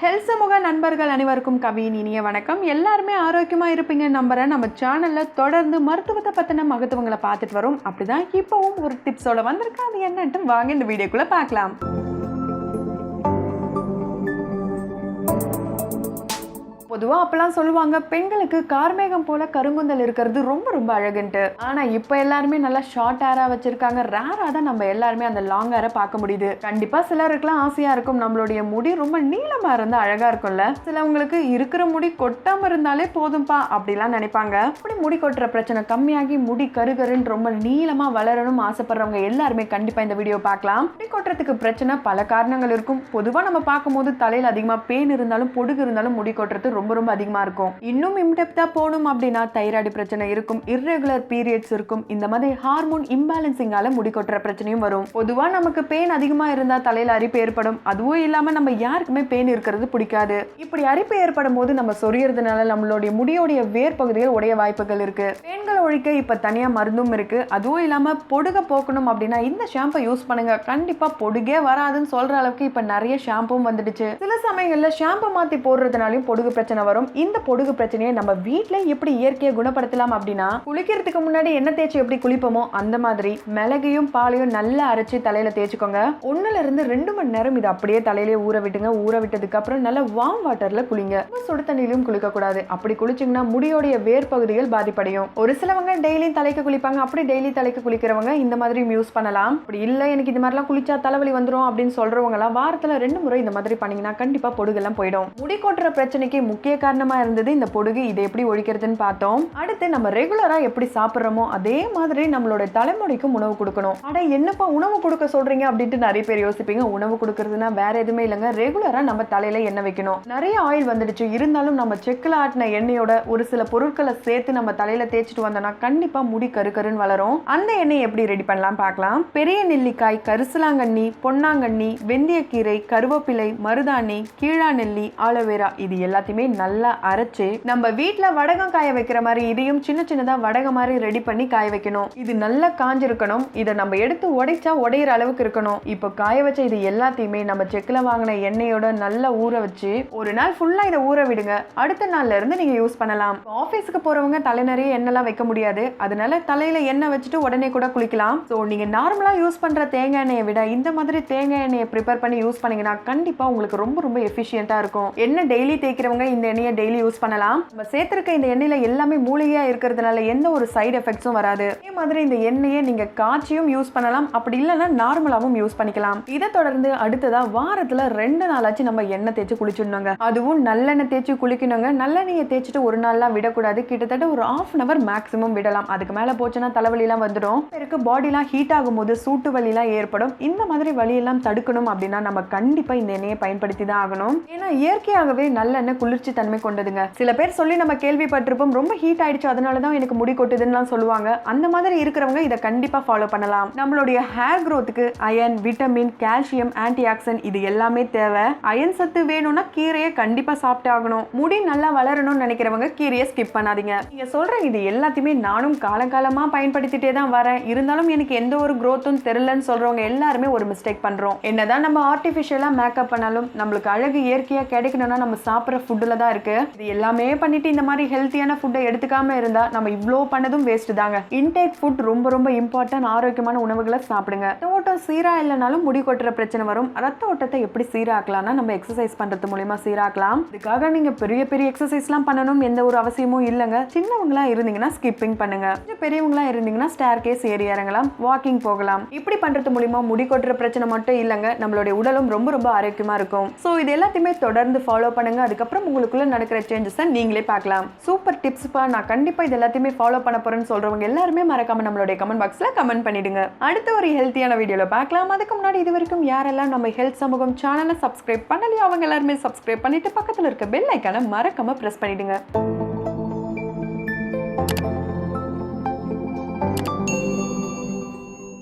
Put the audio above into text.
Health சமூக நண்பர்கள் அனைவருக்கும் கவியின் இனிய வணக்கம். எல்லாருமே ஆரோக்கியமாக இருப்பீங்க நம்புறேன். நம்ம சேனலில் தொடர்ந்து மருத்துவத்தை பற்றின மகத்துவங்களை பார்த்துட்டு வரும். அப்படிதான் இப்போவும் ஒரு டிப்ஸோட வந்திருக்கேன். அது என்னன்ட்டு வாங்க இந்த வீடியோக்குள்ளே பார்க்கலாம். பொதுவாக அப்பெல்லாம் சொல்லுவாங்க, பெண்களுக்கு கார்மேகம் போல கருங்குந்தல் இருக்கிறது ரொம்ப ரொம்ப அழகுன்ட்டு. ஆனால் இப்போ எல்லாருமே நல்லா ஷார்ட் ஹேராக வச்சிருக்காங்க. ரேராக தான் நம்ம எல்லாருமே அந்த லாங் ஹேரை பார்க்க முடியுது. கண்டிப்பாக சிலருக்குலாம் ஆசையாக இருக்கும், நம்மளுடைய முடி ரொம்ப நீளமாக இருந்தால் அழகாக இருக்கும்ல. சிலவங்களுக்கு இருக்கிற முடி கொட்டாமல் இருந்தாலே போதும்பா அப்படிலாம் நினைப்பாங்க. அப்படி முடி கொட்டுற பிரச்சனை கம்மியாகி முடி கருகருன்னு ரொம்ப நீளமாக வளரணும் ஆசைப்படுறவங்க எல்லாருமே கண்டிப்பாக இந்த வீடியோ பார்க்கலாம். முடி கொட்டுறதுக்கு பிரச்சனை பல காரணங்கள் இருக்கும். பொதுவாக நம்ம பார்க்கும்போது தலையில் அதிகமாக பெயின் இருந்தாலும் பொடுகு இருந்தாலும் முடி கொட்டுறது ரொம்ப ரொம்ப அதிகமா இருக்கும். இன்னும் இன்டெப்தா போகணும் அப்படின்னா தைராய்டு பிரச்சனை இருக்கும், இர்ரெகுலர் பீரியட்ஸ் இருக்கும், இந்த மாதிரி ஹார்மோன் இம்பேலன்சிங்கால முடி கொட்டுற பிரச்சனையும் வரும். பொதுவா நமக்கு பெயின் அதிகமா இருந்தா தலையில அரிப்பு ஏற்படும். அதுவும் இல்லாம நம்ம யாருக்குமே பெயின் இருக்கிறது பிடிக்காது. இப்படி அரிப்பு ஏற்படும் போது நம்ம சொரியறதுனால நம்மளுடைய முடியோடைய வேர் பகுதிகள் உடைய வாய்ப்புகள் இருக்கு. பெண்கள் ஒழிக்க இப்ப தனியா மருந்தும் இருக்கு. அதுவும் இல்லாம பொடுக போக்கணும் அப்படின்னா இந்த ஷாம்பை யூஸ் பண்ணுங்க. கண்டிப்பா பொடுகே வராதுன்னு சொல்ற அளவுக்கு இப்ப நிறைய ஷாம்பும் வந்துடுச்சு. சில சமயங்கள்ல ஷாம்பு மாத்தி போடுறதுனாலும் பொடுகு பிரச்சனை வரும். இந்த பொடுகு பிரச்சனையை நம்ம வீட்ல எப்படி இயற்கையை குணப்படுத்தலாம் அப்படின்னா, குளிக்கிறதுக்கு முன்னாடி என்ன தேய்ச்சி எப்படி குளிப்போமோ அந்த மாதிரி மிளகையும் பாலையும் நல்லா அரைச்சி தலையில தேய்ச்சிக்கோங்க. 1-2 மணி நேரம் இது அப்படியே தலையிலே ஊற விட்டுங்க. ஊற விட்டதுக்கு அப்புறம் நல்லா வார்ம் வாட்டர்ல குளிங்க. சுடு தண்ணியிலும் குளிக்க கூடாது. அப்படி குளிச்சிங்கன்னா முடியோடைய வேர் பகுதிகள் பாதிப்படையும். ஒரு சிலவங்க டெய்லி தலைக்கு குளிப்பாங்க. அப்படி டெய்லி தலைக்கு குளிக்கிறவங்க இந்த மாதிரி யூஸ் பண்ணலாம். அப்படி இல்ல எனக்கு இது மாதிரிலாம் குளிச்சா தலைவலி வந்துடும் அப்படின்னு சொல்றவங்க எல்லாம் வாரத்துல 2 முறை இந்த மாதிரி பண்ணீங்கன்னா கண்டிப்பா பொடுகெல்லாம் போயிடும். முடி கொட்டுற பிரச்சனைக்கு முக்கிய காரணமா இருந்தது இந்த பொடுகு. இதை எப்படி ஒழிக்கிறதுன்னு பார்த்தோம். அடுத்து நம்ம ரெகுலரா எப்படி சாப்பிடுறோமோ அதே மாதிரி நம்மளோட தலைமுடிக்கும் உணவு கொடுக்கணும். அட என்னப்பா உணவு கொடுக்க சொல்றீங்க அப்படின்ட்டு நிறைய பேர் யோசிப்பீங்க. உணவு கொடுக்கறதுனா வேற எதுவுமே இல்லைங்க. ரெகுலரா நம்ம தலையில எண்ணெய் வைக்கணும். நிறைய ஆயில் வந்துடுச்சு, இருந்தாலும் நம்ம செக்கில் ஆட்டின எண்ணெயோட ஒரு சில பொருட்களை சேர்த்து நம்ம தலையில தேய்ச்சிட்டு வந்தோம்னா கண்டிப்பா முடி கருக்கருன்னு வளரும். அந்த எண்ணெய் எப்படி ரெடி பண்ணலாம் பார்க்கலாம். பெரிய நெல்லிக்காய், கரிசலாங்கண்ணி, பொன்னாங்கண்ணி, வெந்தயக்கீரை, கருவேப்பிலை, மருதாணி, கீழா நெல்லி, ஆலோவேரா இது எல்லாத்தையுமே நல்லா அரைச்சு நம்ம வீட்ல வடகம் காய வைக்கிற மாதிரி இதையும் சின்ன சின்னதா வடகம் மாதிரி ரெடி பண்ணி காய வைக்கணும். இது நல்லா காஞ்சிருக்கணும். இதை நம்ம எடுத்து உடைச்சா உடையிற அளவுக்கு இருக்கணும். இப்போ காய வச்ச இது எல்லாத்தையுமே நம்ம செக்ல வாங்கின எண்ணெயோட நல்லா ஊற வச்சு ஒரு நாள் ஃபுல்லா இதை ஊற விடுங்க. அடுத்த நாள்ல இருந்து நீங்க யூஸ் பண்ணலாம். ஆபீஸ்க்கு போறவங்க தலை நிறைய எண்ணெய்லாம் வைக்க முடியாது. அதனால தலையில எண்ணெய் வச்சுட்டு உடனே கூட குளிக்கலாம். ஸோ நீங்க நார்மலா யூஸ் பண்ற தேங்காய் எண்ணெயை விட இந்த மாதிரி தேங்காய் எண்ணெயை ப்ரிப்பேர் பண்ணி யூஸ் பண்ணீங்கன்னா கண்டிப்பா உங்களுக்கு ரொம்ப ரொம்ப எஃபிஷியன்ட்டா இருக்கும். எண்ணெய் டெய்லி தேய்க்கிறவங்க இந்த எண்ணெயை டெய்லி யூஸ் பண்ணலாம். நம்ம சேர்த்திருக்க இந்த எண்ணெயில எல்லாமே மூலிகையா இருக்கிறதுனால எந்த ஒரு சைடு எஃபெக்ட்ஸும் வராது. அதே மாதிரி இந்த எண்ணெயை நீங்க காய்ச்சியும் யூஸ் பண்ணலாம். அப்படி இல்லைன்னா நார்மலாவும் யூஸ் பண்ணிக்கலாம். இதை தொடர்ந்து அடுத்ததா வாரத்துல 2 நாளாச்சு நம்ம எண்ணெய் தேய்ச்சி குளிச்சிடணுங்க. அதுவும் நல்லெண்ணெய் தேய்ச்சி குளிக்கணுங்க. நல்லெண்ணெயை தேய்ச்சிட்டு ஒரு நாள்லாம் விடக்கூடாது. கிட்டத்தட்ட ஒரு 1/2 hour மேக்ஸிமம் விடலாம். அதுக்கு மேல போச்சுன்னா தலைவலி எல்லாம் வந்துடும். பேருக்கு பாடிலாம் ஹீட் ஆகும் போது சூட்டு வலி எல்லாம் ஏற்படும். இந்த மாதிரி வலி எல்லாம் தடுக்கணும் அப்படின்னா நம்ம கண்டிப்பா இந்த எண்ணெயை பயன்படுத்தி தான் ஆகணும். ஏன்னா இயற்கையாகவே நல்லெண்ணெய் குளிர்ச்சி தன்மை கொண்டதுங்க. சில பேர் சொல்லி நம்ம கேள்விப்பட்டிருப்போம், ரொம்ப ஹீட் ஆயிடுச்சு அதனாலதான் எனக்கு முடி கொட்டுதுன்னு சொல்லுவாங்க. அந்த மாதிரி இருக்கிறவங்க இதை கண்டிப்பா ஃபாலோ பண்ணலாம். நம்மளுடைய ஹேர் growthக்கு iron, vitamin, calcium, antioxidant இது எல்லாமே தேவை. அயன் சத்து வேணும்னா கீரையை கண்டிப்பா சாப்பிட்டு ஆகணும். முடி நல்லா வளரணும்னு நினைக்கிறவங்க கீரையை ஸ்கிப் பண்ணாதீங்க. நீங்க சொல்ற இது எல்லாத்தையுமே நானும் காலகாலமா பயன்படுத்திட்டே தான் வரேன். இருந்தாலும் எனக்கு எந்த ஒரு growthம் தெரியலன்னு சொல்றவங்க எல்லாருமே ஒரு மிஸ்டேக் பண்றோம். என்னதான் நம்ம ஆர்டிபிஷியலா மேக்கப் பண்ணாலும் நம்மளுக்கு அழகு இயற்கையா கிடைக்கணும்னா நம்ம சாப்பிட்ற ஃபுட்ல தான் இருக்கு. இது எல்லாமே பண்ணிட்டு இந்த மாதிரி ஹெல்த்தியான ஃபுட்டை எடுத்துக்காம இருந்தா நம்ம இவ்வளோ பண்ணதும் வேஸ்ட் தாங்க. இன்டேக் ஃபுட் ரொம்ப ரொம்ப இம்பார்ட்டன்ட். ஆரோக்கியமான உணவுகளை சாப்பிடுங்க. ரத்த ஓட்டம் சீரா இல்லைனாலும் முடி கொட்டுற பிரச்சனை வரும். ரத்த ஓட்டத்தை எப்படி சீராக்கலாம்னா நம்ம எக்ஸசைஸ் பண்றது மூலமா சீராக்கலாம். இதுக்காக நீங்க பெரிய பெரிய எக்ஸசைஸ்லாம் பண்ணணும் எந்த ஒரு அவசியமும் இல்லைங்க. சின்னவங்களா இருந்தீங்கன்னா ஸ்கிப்பிங் பண்ணுங்க. பெரியவங்களா இருந்தீங்கன்னா ஸ்டேர் கேஸ் ஏறி இறங்கலாம், வாக்கிங் போகலாம். இப்படி பண்றது மூலமா முடி கொட்டுற பிரச்சனை மட்டும் இல்லைங்க, நம்மளுடைய உடலும் ரொம்ப ரொம்ப ஆரோக்கியமா இருக்கும். ஸோ இது எல்லாத்தையுமே தொடர்ந்து ஃபாலோ பண்ணுங்க. அதுக்கப்புறம் உங்களுக்குள்ள நடக்கிற சேஞ்சஸ் நீங்களே பார்க்கலாம். சூப்பர் டிப்ஸ் பா, நான் கண்டிப்பா இது எல்லாத்தையுமே ஃபாலோ பண்ண போறேன்னு சொல்றவங்க எல்லாருமே மறக்காம நம்மளுடைய கமெண்ட் பாக்ஸ்ல கமெண்ட் பண்ணிடுங்க. அடுத்த ஒரு ஹெல்த்தியான வீடியோல பார்க்கலாம். அதுக்கு முன்னாடி இது வரைக்கும் யாரெல்லாம் நம்ம ஹெல்த் சமூகம் சேனலை சப்ஸ்கிரைப் பண்ணலையோ அவங்க எல்லாருமே சப்ஸ்கிரைப் பண்ணிட்டு பக்கத்துல இருக்க பெல் ஐக்கானை மறக்காம பிரஸ் பண்ணிடுங்க.